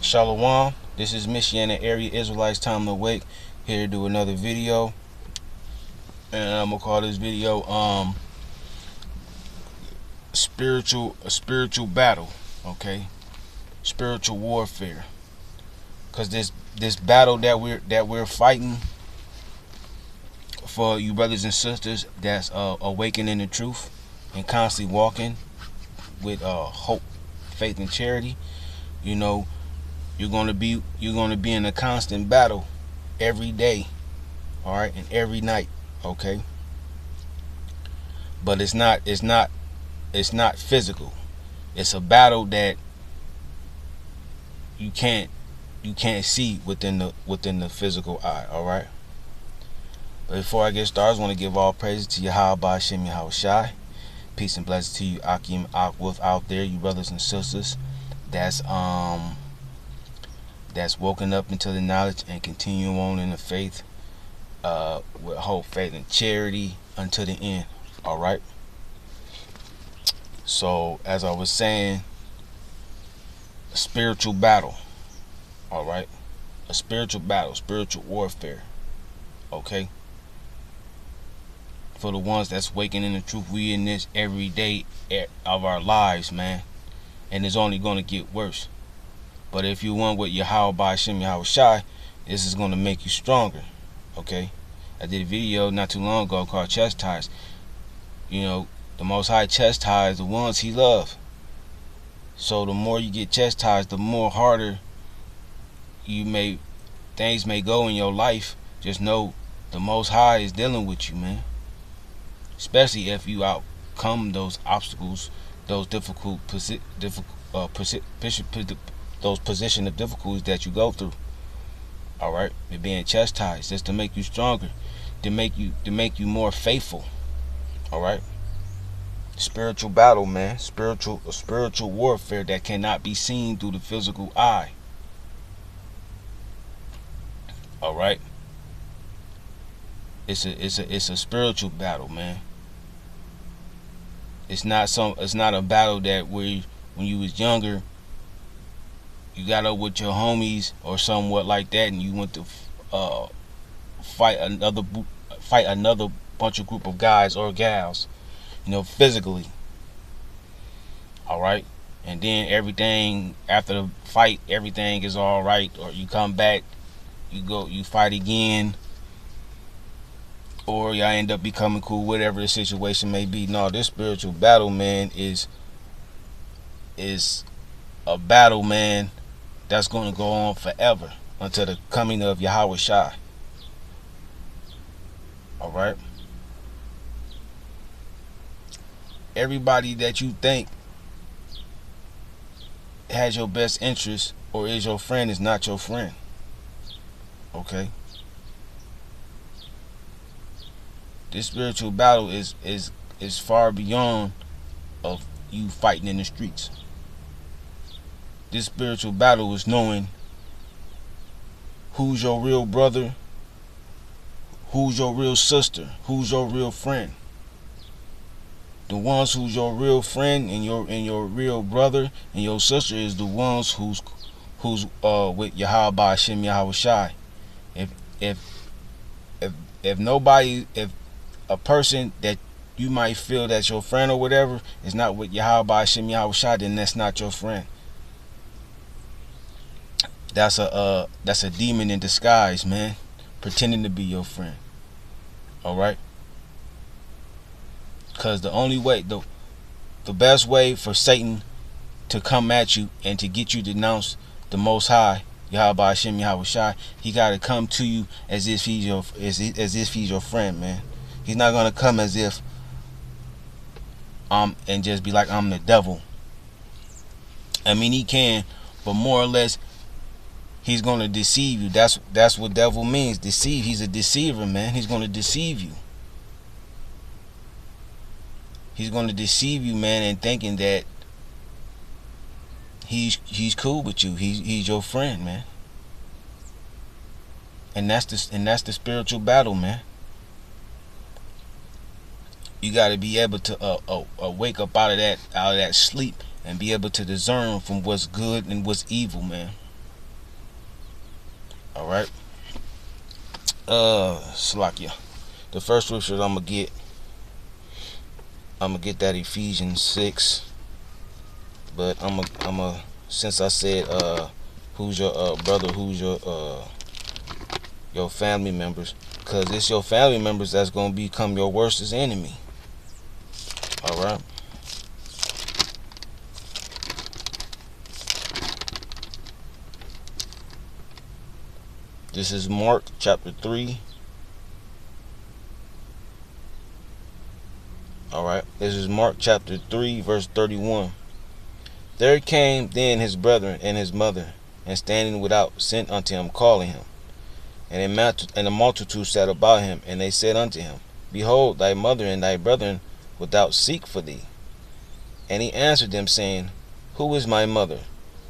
Shalom. This is Michiana Area Israelites Time to Wake. Here to do another video. And I'm gonna call this video a spiritual battle. Okay? Spiritual warfare. Cause this battle that we're fighting for you brothers and sisters that's awakening the truth and constantly walking with hope, faith, and charity. You know, you're gonna be in a constant battle every day, all right, and every night, okay. But it's not physical. It's a battle that you can't see within the physical eye, all right. But before I get started, I just want to give all praises to Yahweh Shem Yahweh Shai. Peace and blessings to you, Akim Akwith, out there, you brothers and sisters. That's woken up into the knowledge and continue on in the faith, with hope, faith, and charity unto the end. All right. So as I was saying, a spiritual battle. All right, a spiritual battle, spiritual warfare. Okay. For the ones that's waking in the truth, we in this every day of our lives, man, and it's only going to get worse. But if you want with Yahweh Shem Yahweh Shai, this is going to make you stronger. Okay. I did a video not too long ago called Chastise. You know, the Most High chastise the ones He loves. So the more you get chastised, the more harder things may go in your life. Just know the Most High is dealing with you, man. Especially if you outcome those obstacles, those those position of difficulties that you go through. All right, you're being chastised just to make you stronger, to make you more faithful. All right, spiritual battle, man, spiritual warfare that cannot be seen through the physical eye. All right, it's a spiritual battle, man. It's not a battle that when you was younger, you got up with your homies or somewhat like that, and you went to fight another bunch of group of guys or gals, you know, physically. All right, and then everything after the fight, everything is all right, or you come back, you fight again, or y'all end up becoming cool, whatever the situation may be. No, this spiritual battle, man, is a battle, man, that's going to go on forever until the coming of Yahweh Shai. All right. Everybody that you think has your best interest or is your friend is not your friend. Okay. This spiritual battle is far beyond of you fighting in the streets. This spiritual battle is knowing who's your real brother, who's your real sister, who's your real friend. The ones who's your real friend and your real brother and your sister is the ones who's with Yahweh Shem Yahweh Shai. If a person that you might feel that's your friend or whatever is not with Yahweh Shem Yahweh Shai, then that's not your friend. That's a demon in disguise, man, pretending to be your friend. All right. Because the only way, the best way for Satan to come at you and to get you to denounce the Most High, Yahweh Shem Yahweh Shai, he got to come to you as if he's your friend, man. He's not gonna come as if and just be like, I'm the devil. I mean, he can, but more or less, he's gonna deceive you. That's what devil means, deceive. He's a deceiver, man. He's gonna deceive you. He's gonna deceive you, man, and thinking that he's cool with you. He's your friend, man. And that's the spiritual battle, man. You got to be able to wake up out of that sleep and be able to discern from what's good and what's evil, man. All right. Slakia. The first scripture I'm gonna get that Ephesians 6, but I'm a since I said who's your brother, who's your family members, cause it's your family members that's gonna become your worstest enemy. All right. This is Mark chapter 3. Alright, this is Mark chapter 3, verse 31. There came then his brethren and his mother, and standing without sent unto him, calling him. And a multitude sat about him, and they said unto him, Behold, thy mother and thy brethren without seek for thee. And he answered them, saying, Who is my mother,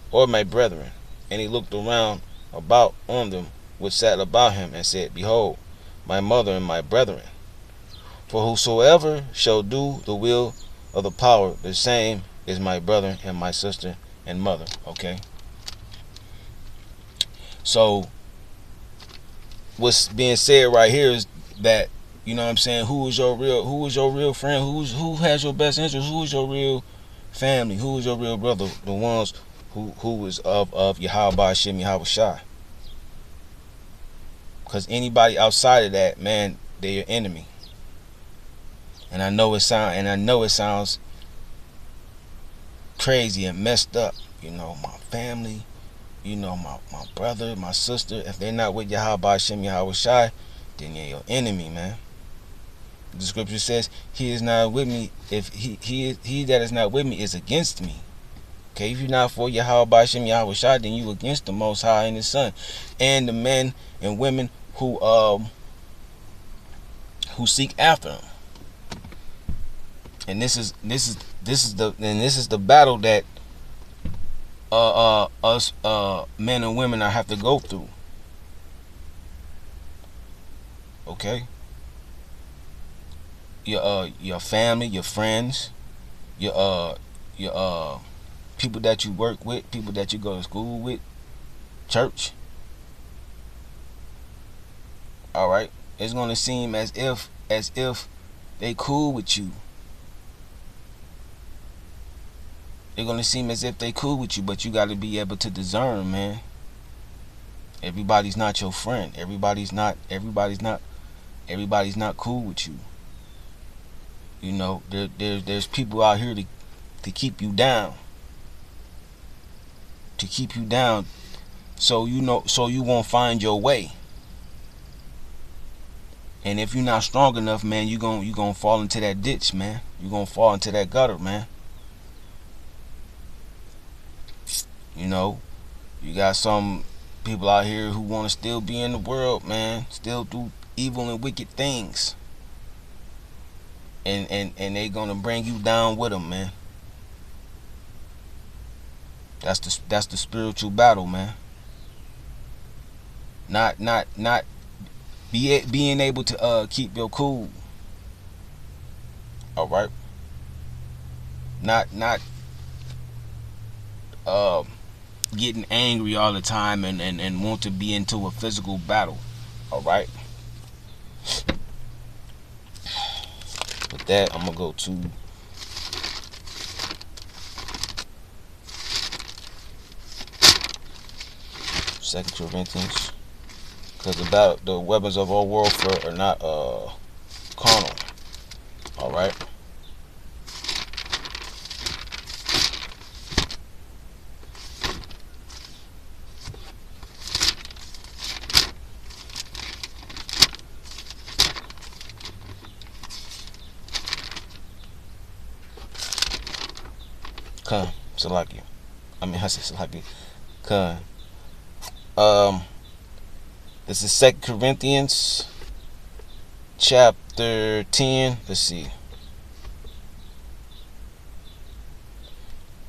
or my brethren? And he looked around about on them which sat about him, and said, Behold, my mother and my brethren. For whosoever shall do the will of the power, the same is my brother and my sister and mother. Okay. So what's being said right here is that, you know what I'm saying, who is your real friend, who has your best interest, who is your real family, who is your real brother, the ones who is of Yahweh Shem Yahweh Shai. Because anybody outside of that, man, they're your enemy. And I know it sounds crazy and messed up. You know, my family, you know, my brother, my sister, if they're not with Yahweh Shem Yahweh Shai, then they're your enemy, man. The scripture says, he is not with me. If he that is not with me is against me. Okay, if you're not for Yahweh Shem Yahweh Shai, then you against the Most High and His Son, and the men and women who seek after Him. And this is the battle that us men and women have to go through. Okay. Your family, your friends, your people that you work with, people that you go to school with, church. All right. It's gonna seem as if they cool with you. They're gonna seem as if they cool with you, but you got to be able to discern, man. Everybody's not your friend. Everybody's not cool with you. You know, there's people out here to keep you down. To keep you down, so you won't find your way. And if you're not strong enough, man, you gonna fall into that ditch, man. You're gonna fall into that gutter, man. You know, you got some people out here who want to still be in the world, man, still do evil and wicked things, and they gonna bring you down with them, man. That's the spiritual battle, man. Not being able to keep your cool. All right. Not getting angry all the time and want to be into a physical battle. All right. With that, I'm gonna go to Second Corinthians, because the weapons of our warfare are not carnal. All right. Khan, Salaki. I mean, I said Salaki. Khan. This is 2 Corinthians chapter 10. Let's see.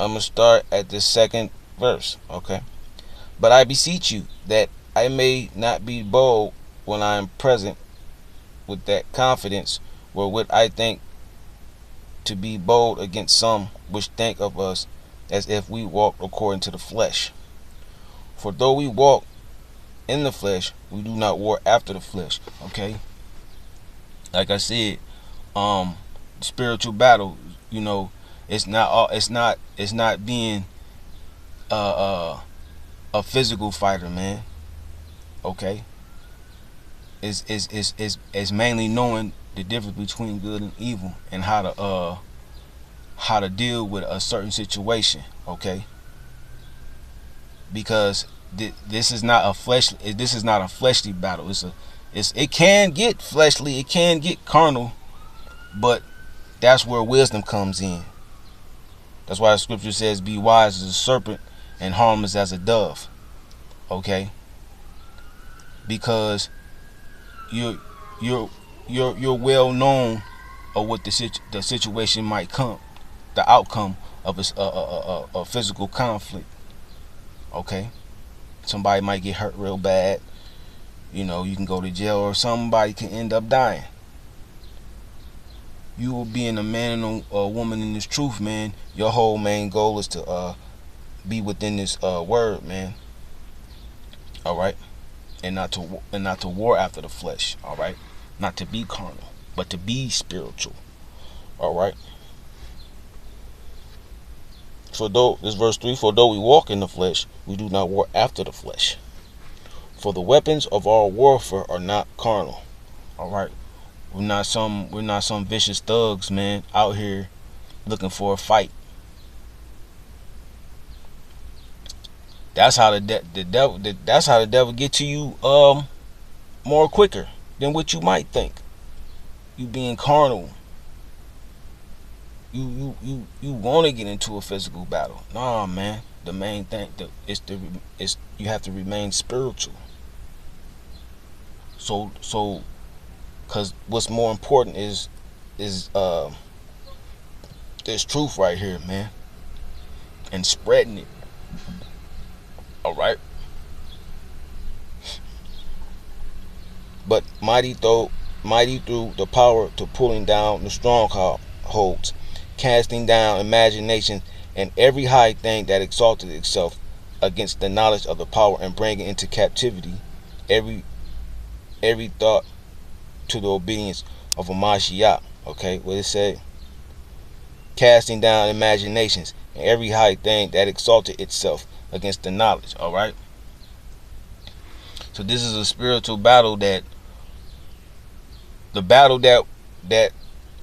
I'm going to start at the second verse. Okay. But I beseech you that I may not be bold when I am present with that confidence wherewith I think to be bold against some which think of us as if we walked according to the flesh. For though we walk in the flesh, we do not war after the flesh. Okay, like I said, spiritual battle. You know, it's not all. It's not being a physical fighter, man. Okay, it's mainly knowing the difference between good and evil, and how to deal with a certain situation. Okay, because this is not a fleshly battle. It can get fleshly, it can get carnal, but that's where wisdom comes in. That's why the scripture says, "Be wise as a serpent and harmless as a dove." Okay, because you're you're well known of what the situation might come, the outcome of a physical conflict. Okay, somebody might get hurt real bad. You know, you can go to jail, or somebody can end up dying. You will being a man and a woman in this truth, man. Your whole main goal is to be within this word, man. All right, and not to war after the flesh. All right, not to be carnal, but to be spiritual. All right. For though this verse 3, for though we walk in the flesh, we do not war after the flesh. For the weapons of our warfare are not carnal. All right. We're not some vicious thugs, man, out here looking for a fight. That's how that's how the devil get to you more quicker than what you might think. You being carnal. You want to get into a physical battle. Nah, man. The main thing is you have to remain spiritual. So cuz what's more important is this truth right here, man. And spreading it. All right? But mighty through the power to pulling down the strongholds, casting down imagination and every high thing that exalted itself against the knowledge of the power, and bringing into captivity every thought to the obedience of a Mashiach. Okay, what it say? Casting down imaginations and every high thing that exalted itself against the knowledge. All right. So this is a spiritual battle that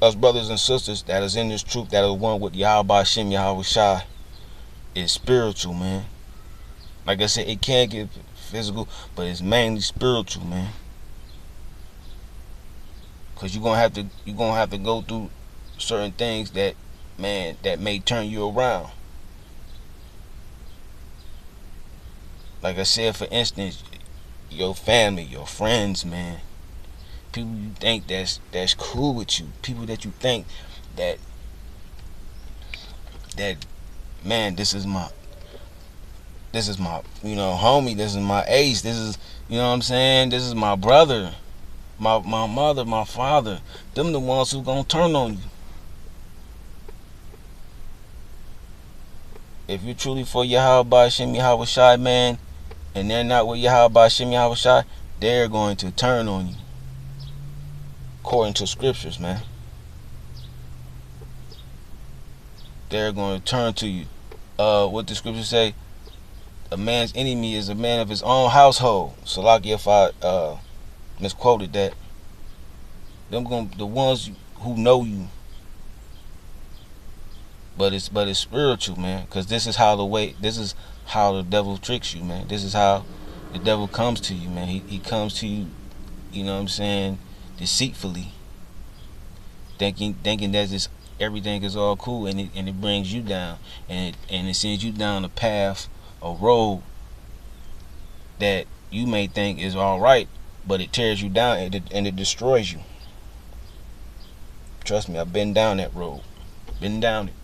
us brothers and sisters that is in this truth, that is one with Yahweh Hashem, Yahweh Shai, is spiritual, man. Like I said, it can get physical, but it's mainly spiritual, man. Cause you're gonna have to go through certain things that may turn you around. Like I said, for instance, your family, your friends, man. People you think that's cool with you. People that you think that man, this is my homie, this is my ace, this is, you know what I'm saying, this is my brother, my mother, my father. Them the ones who gonna turn on you. If you're truly for Yahweh Hashem, Yahweh Shai, man, and they're not with Yahweh Hashem, Yahweh Shai, they're going to turn on you. According to scriptures, man. They're going to turn to you. What the scriptures say? A man's enemy is a man of his own household. Salaki, if I misquoted that. The ones who know you. But it's spiritual, man. Because this is how the devil tricks you, man. This is how the devil comes to you, man. He comes to you, you know what I'm saying, deceitfully, thinking that this everything is all cool, and it brings you down, and it sends you down a path, a road that you may think is all right, but it tears you down, and it destroys you. Trust me, I've been down that road, been down it,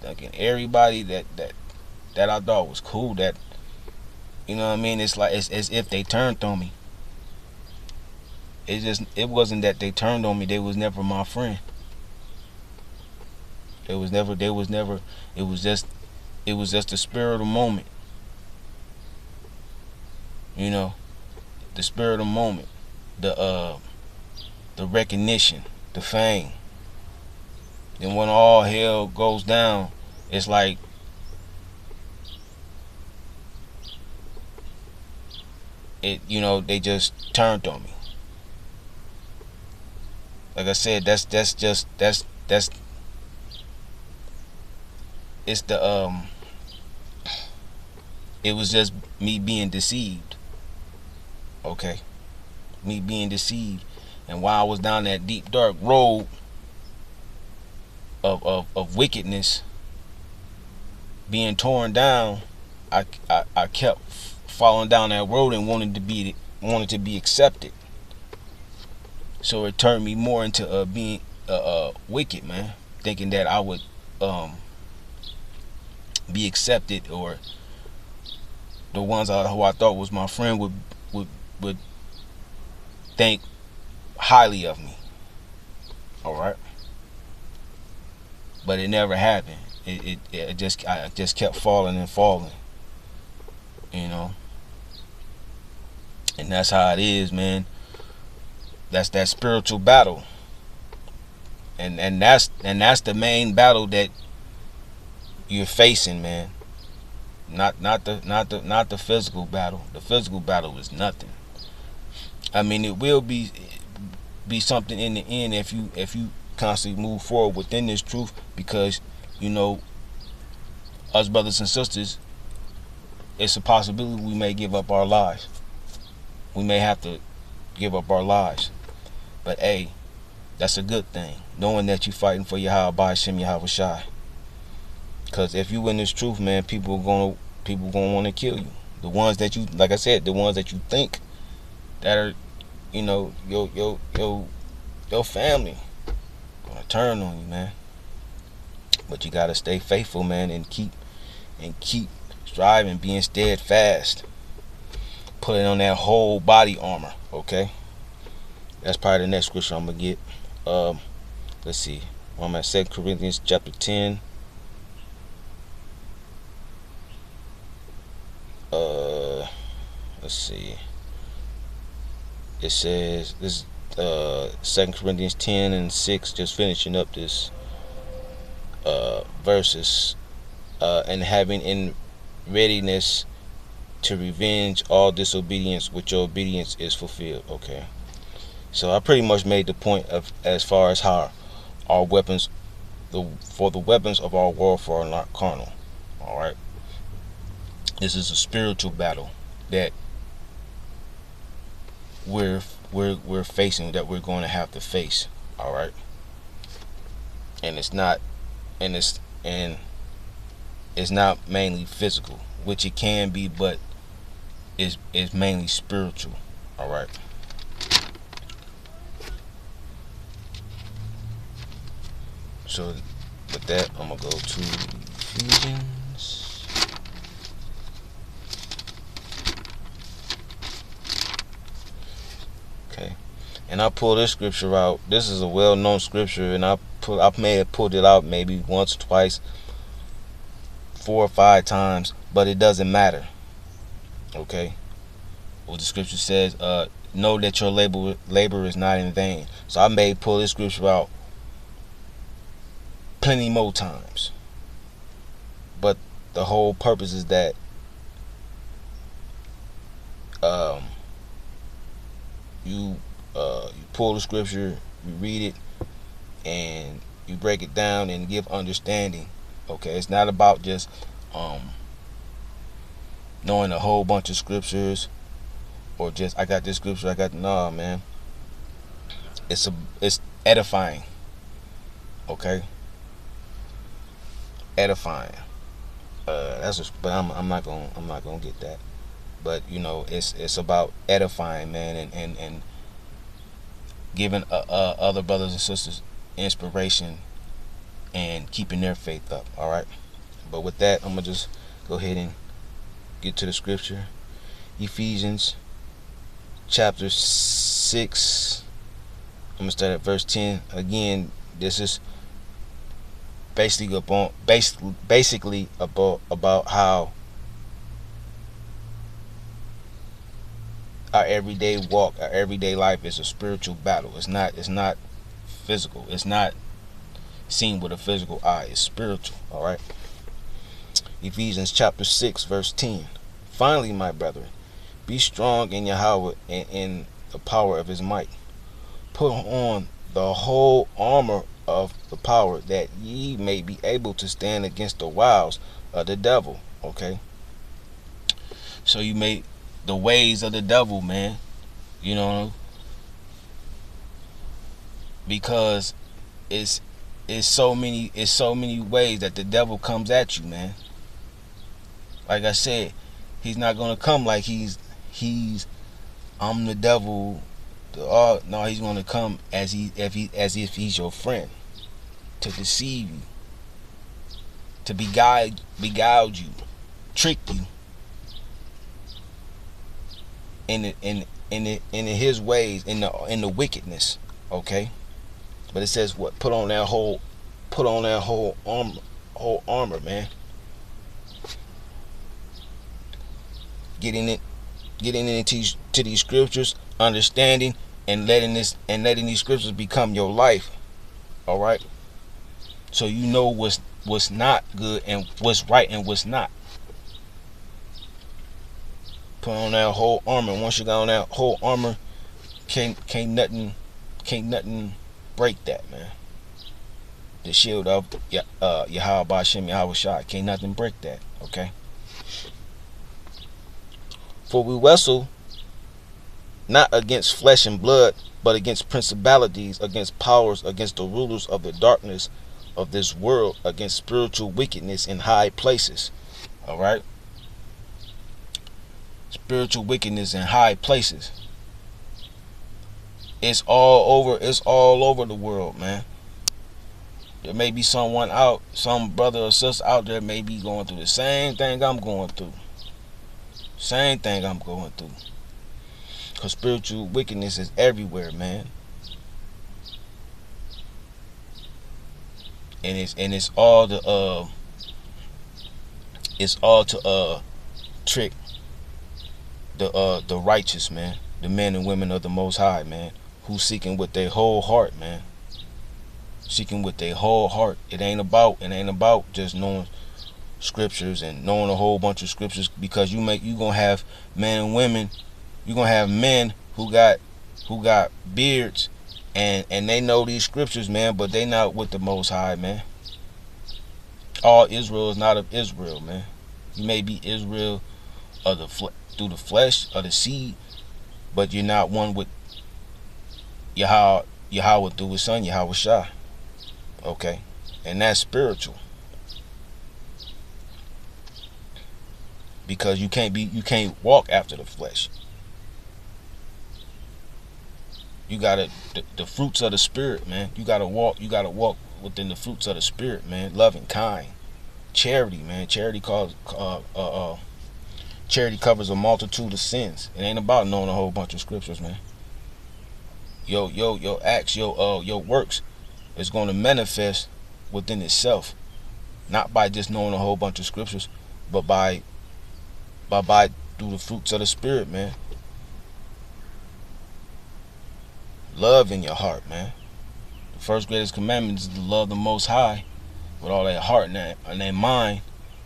thinking everybody that I thought was cool, that, you know what I mean, it's like it's as if they turned on me. It wasn't that they turned on me. They was never my friend. It was just the spur of the moment. You know, the spirit of the moment, the recognition, the fame. Then when all hell goes down, it's like they just turned on me. Like I said, that's it's the it was just me being deceived. Okay, me being deceived, and while I was down that deep dark road of wickedness being torn down, I kept falling down that road and wanted to be accepted. So it turned me more into being wicked, man, thinking that I would be accepted, or the ones who I thought was my friend would think highly of me. All right, but it never happened. I just kept falling and falling, you know. And that's how it is, man. That's that spiritual battle, and that's the main battle that you're facing, man. Not the physical battle. The physical battle is nothing. I mean, it will be something in the end if you constantly move forward within this truth, because us brothers and sisters, it's a possibility we may give up our lives. We may have to give up our lives, but hey, that's a good thing, knowing that you're fighting for Yahweh Ba'Shem Yahweh Shai. Because if you in this truth, man, people gonna want to kill you. The ones that you, like I said, the ones that you think that are, your family, gonna turn on you, man. But you gotta stay faithful, man, and keep striving, being steadfast, putting on that whole body armor. Okay, that's probably the next scripture I'm gonna get. Let's see. I'm at 2 Corinthians chapter 10. Let's see. It says this 2 Corinthians 10 and 6, just finishing up this verses, and having in readiness to revenge all disobedience which your obedience is fulfilled. Okay, so I pretty much made the point of as far as how our weapons, the weapons of our warfare are not carnal. All right, this is a spiritual battle that we're facing, that we're going to have to face. All right, and it's not mainly physical, which it can be, but it's mainly spiritual. All right. So with that, I'm gonna go to Ephesians. Okay, and I pull this scripture out. This is a well-known scripture, and I may have pulled it out maybe once, twice, 4 or 5 times, but it doesn't matter. Okay, what the scripture says, know that your labor is not in vain. So I may pull this scripture out plenty more times, but the whole purpose is that you pull the scripture, you read it, and you break it down and give understanding. Okay, it's not about just knowing a whole bunch of scriptures, or just I got this scripture, nah, man. It's edifying. Okay, edifying. But I'm not gonna get that. But it's about edifying, man, and giving other brothers and sisters inspiration and keeping their faith up. All right. But with that, I'm gonna just go ahead and get to the scripture. Ephesians chapter 6. I'm gonna start at verse 10. Again, this is basically about how our everyday walk, our everyday life is a spiritual battle. It's not physical. It's not seen with a physical eye. It's spiritual. All right. Ephesians chapter 6 verse 10. Finally, my brethren, be strong in Yahweh and in the power of his might. Put on the whole armor of the power, that ye may be able to stand against the wiles of the devil. Okay. So you make the ways of the devil, man. You know, because it's so many ways that the devil comes at you, man. Like I said, he's not gonna come like he's I'm the devil. No, he's gonna come as if he's your friend, to deceive you, to beguile you, trick you in his ways, in the wickedness. Okay. But it says what? Put on that whole armor, man. Getting into these scriptures, understanding and letting these scriptures become your life. All right. So you know what's not good and what's right and what's not. Put on that whole armor. Once you got on that whole armor, can't nothing break that, man. The shield of Yahweh Bashem Yahweh Shah. Can't nothing break that. Okay. For we wrestle not against flesh and blood, but against principalities, against powers, against the rulers of the darkness of this world, against spiritual wickedness in high places. All right. Spiritual wickedness in high places. It's all over the world, man. There may be some brother or sister out there may be going through the same thing I'm going through. Because spiritual wickedness is everywhere, man. And it's all to trick the righteous, man, the men and women of the Most High, man, who seeking with their whole heart, man. Seeking with their whole heart. It ain't about just knowing scriptures and knowing a whole bunch of scriptures, because you gonna have men and women, you gonna have men who got beards and they know these scriptures, man, but they not with the Most High, man. All Israel is not of Israel, man. You may be Israel of through the flesh of the seed, but you're not one with Yahweh through his son Yahweh Shah. Okay. And that's spiritual. Because you can't walk after the flesh. You gotta the fruits of the spirit, man. You gotta walk within the fruits of the spirit, man. Loving, kind, charity, man. Charity covers a multitude of sins. It ain't about knowing a whole bunch of scriptures, man. Your acts, your works is going to manifest within itself, not by just knowing a whole bunch of scriptures, but by through the fruits of the spirit, man. Love in your heart, man. The first greatest commandment is to love the Most High with all that heart and that mind,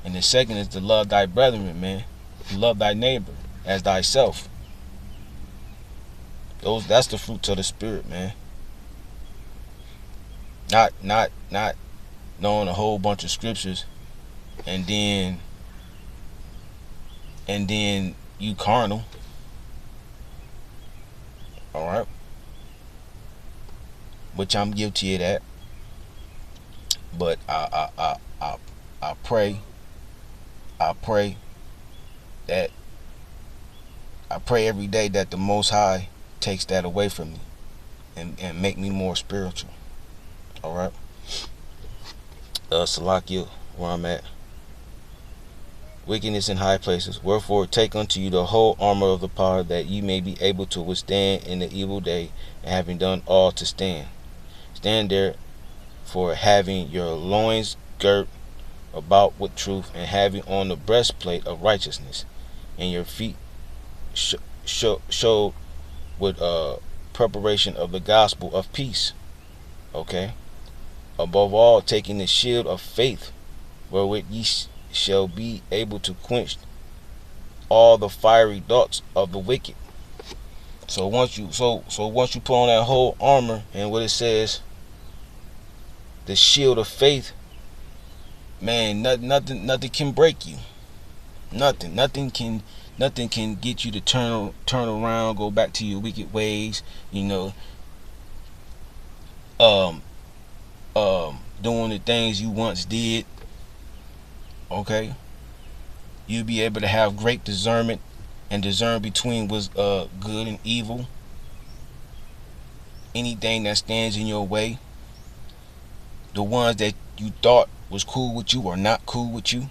and the second is to love thy brethren, man. To love thy neighbor as thyself. That's the fruits of the spirit, man. Not knowing a whole bunch of scriptures and then you carnal. All right. Which I'm guilty of that. But I pray every day that the Most High takes that away from me and make me more spiritual. All right. Salakia, where I'm at. Wickedness in high places. Wherefore take unto you the whole armor of the power, that ye may be able to withstand in the evil day, and having done all to stand. Stand therefore, having your loins girt about with truth, and having on the breastplate of righteousness, and your feet showed with preparation of the gospel of peace. Okay. Above all, taking the shield of faith, wherewith ye shall be able to quench all the fiery darts of the wicked. So once you put on that whole armor and what it says, the shield of faith, man, nothing can break you. Nothing can get you to turn around, go back to your wicked ways. You know, doing the things you once did. Okay, you'll be able to have great discernment and discern between what's good and evil. Anything that stands in your way, the ones that you thought was cool with you or not cool with you.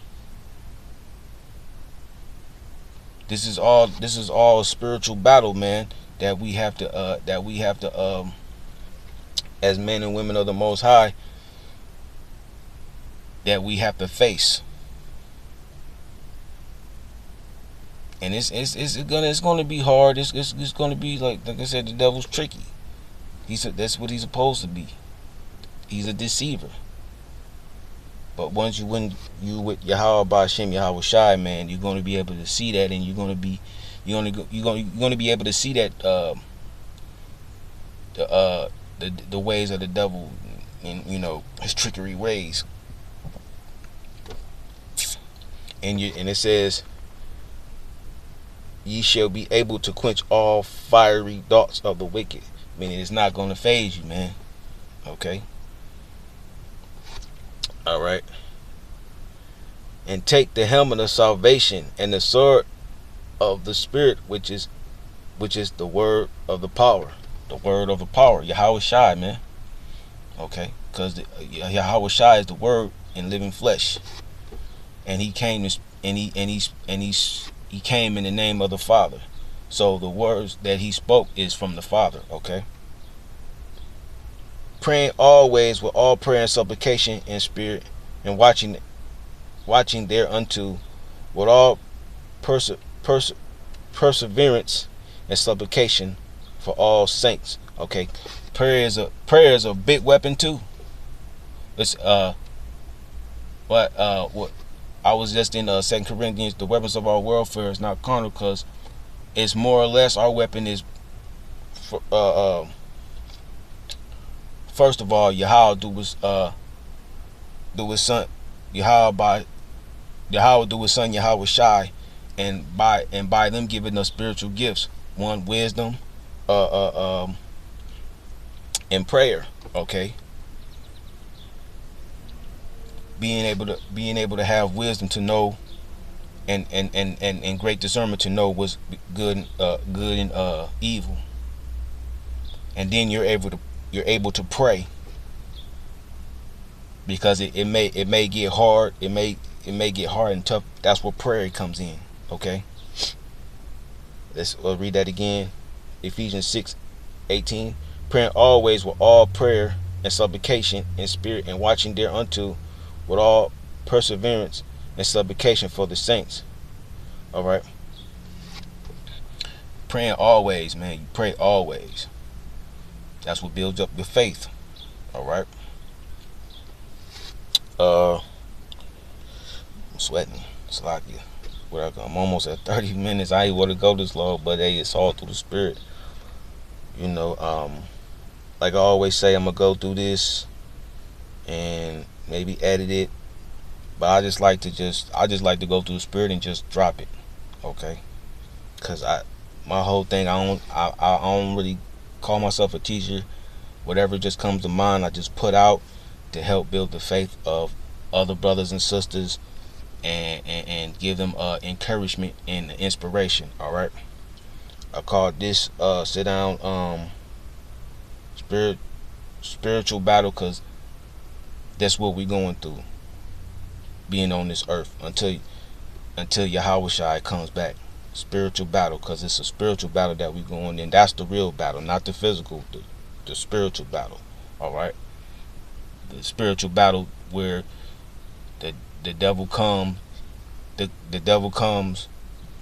This is all a spiritual battle, man, that we have to as men and women of the Most High, that we have to face. And it's gonna be hard. It's gonna be like I said, the devil's tricky. That's what he's supposed to be. He's a deceiver. But once you with Yahweh Ba'Shem, Yahweh Shai, man, you're gonna be able to see that, and you're gonna be able to see that the ways of the devil, and his trickery ways. And it says, ye shall be able to quench all fiery darts of the wicked. Meaning it's not going to phase you, man. Okay. All right. And take the helmet of salvation and the sword of the Spirit, which is the word of the power. The word of the power. Yahweh Shai, man. Okay. Because Yahweh Shai is the word in living flesh. And he came he came in the name of the Father. So the words that he spoke is from the Father, okay? Praying always with all prayer and supplication in spirit, and watching thereunto with all perseverance and supplication for all saints. Okay, prayer is a big weapon too. It's what I was just in 2 Corinthians. The weapons of our warfare is not carnal, because it's more or less our weapon is first of all, Yahweh do his son Yahweh do his son Yahweh Shai, and by them giving us spiritual gifts, one, wisdom, and prayer. Okay, being able to have wisdom to know, and great discernment to know what's good and evil. And then you're able to pray, because it may get hard, it may get hard and tough. That's where prayer comes in. Okay, let's read that again. Ephesians 6:18. Praying always with all prayer and supplication in spirit, and watching thereunto with all perseverance and supplication for the saints. All right. Praying always, man. You pray always. That's what builds up your faith. All right. I'm sweating. It's like I'm almost at 30 minutes. I ain't want to go this long, but hey, it's all through the Spirit. Like I always say, I'm gonna go through this and maybe edit it, but I just like to go through the Spirit and just drop it. Okay, because my whole thing, I don't really call myself a teacher. Whatever just comes to mind, I just put out to help build the faith of other brothers and sisters, and give them encouragement and inspiration. All right, I call this sit down spiritual battle, because that's what we're going through, being on this earth until Yahweh Shai comes back. Spiritual battle, because it's a spiritual battle that we're going in. That's the real battle, not the physical, the spiritual battle. All right, the spiritual battle where the devil comes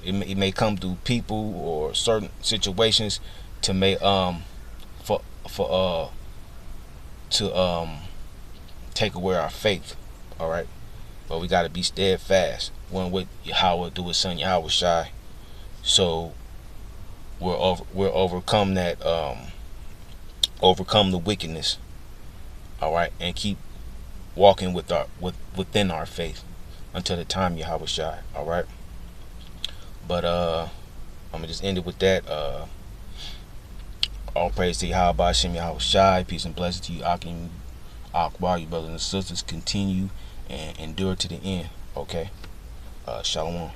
It may come through people or certain situations to make for to take away our faith. All right, but we got to be steadfast. One with Yahweh, do his son Yahweh Shai. So we're overcome that overcome the wickedness. All right, and keep walking within our faith until the time Yahweh Shai. All right, but I'm gonna just end it with that. All praise to Yahweh Hashem Yahweh Shai. Peace and blessings to you, Akim Akbar, you brothers and sisters. Continue and endure to the end. Okay, shalom.